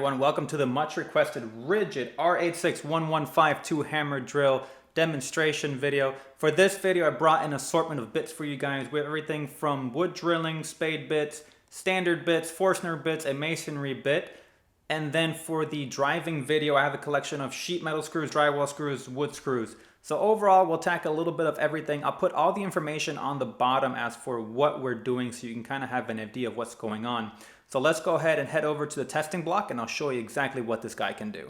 everyone, welcome to the much requested Ridgid R861152 hammer drill demonstration video. For this video, I brought an assortment of bits for you guys. We have everything from wood drilling, spade bits, standard bits, Forstner bits, a masonry bit. And then for the driving video, I have a collection of sheet metal screws, drywall screws, wood screws. So overall, we'll tackle a little bit of everything. I'll put all the information on the bottom as for what we're doing so you can kind of have an idea of what's going on. So let's go ahead and head over to the testing block and I'll show you exactly what this guy can do.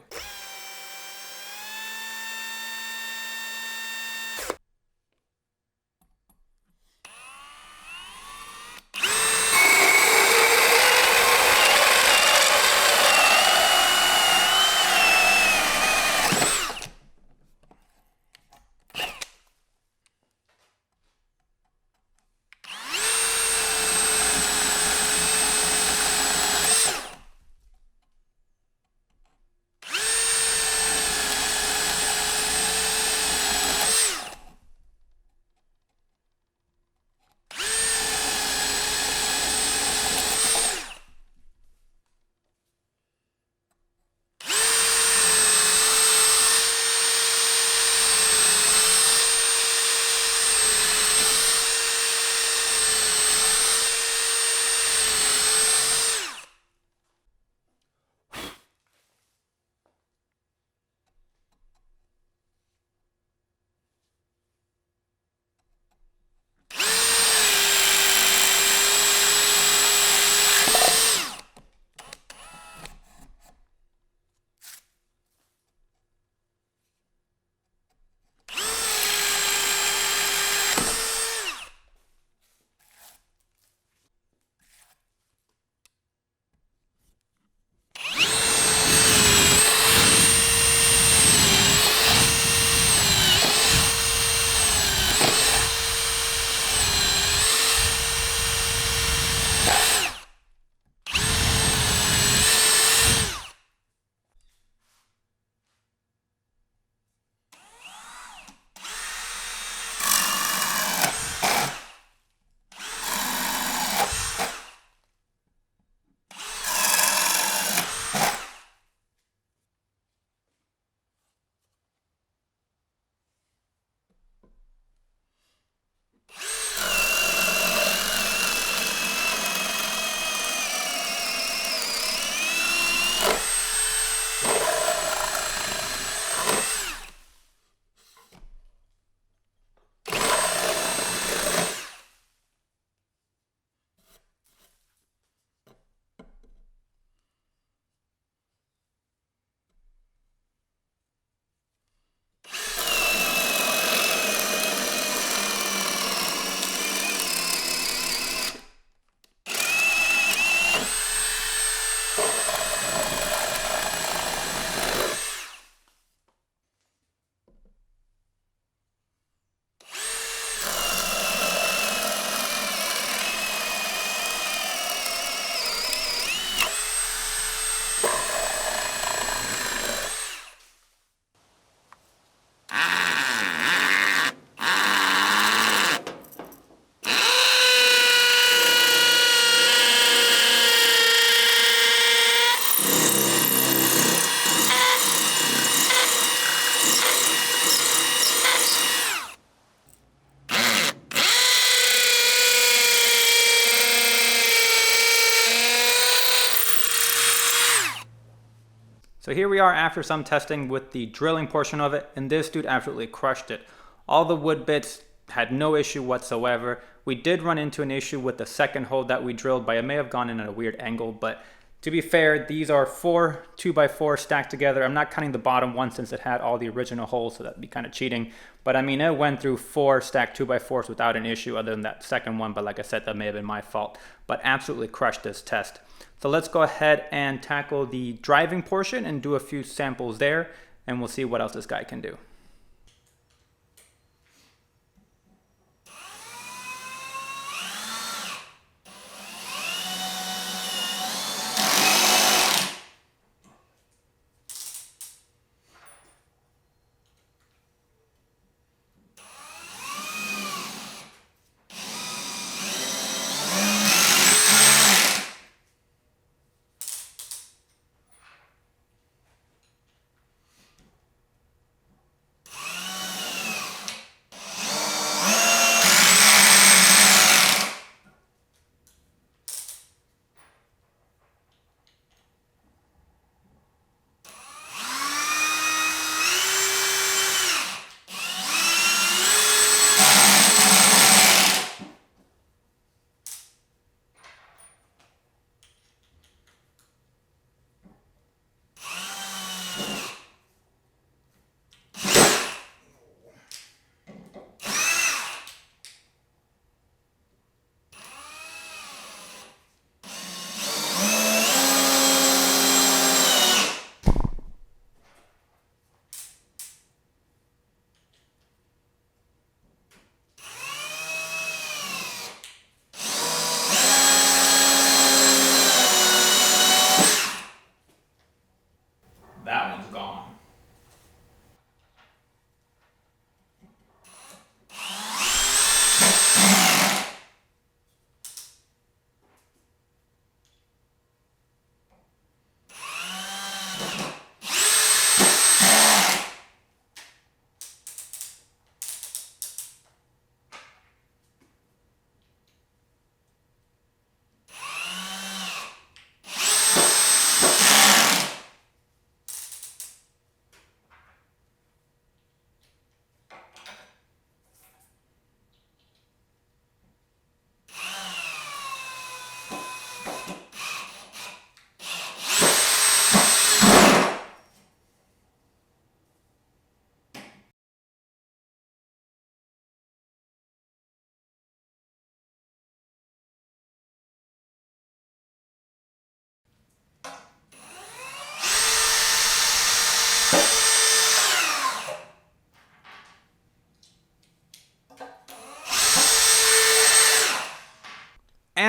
So here we are after some testing with the drilling portion of it, and this dude absolutely crushed it. All the wood bits had no issue whatsoever. We did run into an issue with the second hole that we drilled, but it may have gone in at a weird angle. But to be fair, these are 4 2x4 stacked together. I'm not counting the bottom one since it had all the original holes, so that'd be kind of cheating. But I mean, it went through 4 stacked 2x4s without an issue other than that second one. But like I said, that may have been my fault. But absolutely crushed this test. So let's go ahead and tackle the driving portion and do a few samples there, and we'll see what else this guy can do.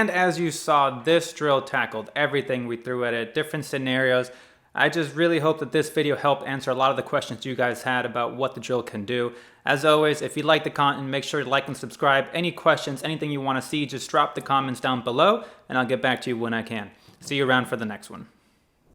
And as you saw, this drill tackled everything we threw at it, different scenarios. I just really hope that this video helped answer a lot of the questions you guys had about what the drill can do. As always, if you like the content, make sure to like and subscribe. Any questions, anything you want to see, just drop the comments down below and I'll get back to you when I can. See you around for the next one.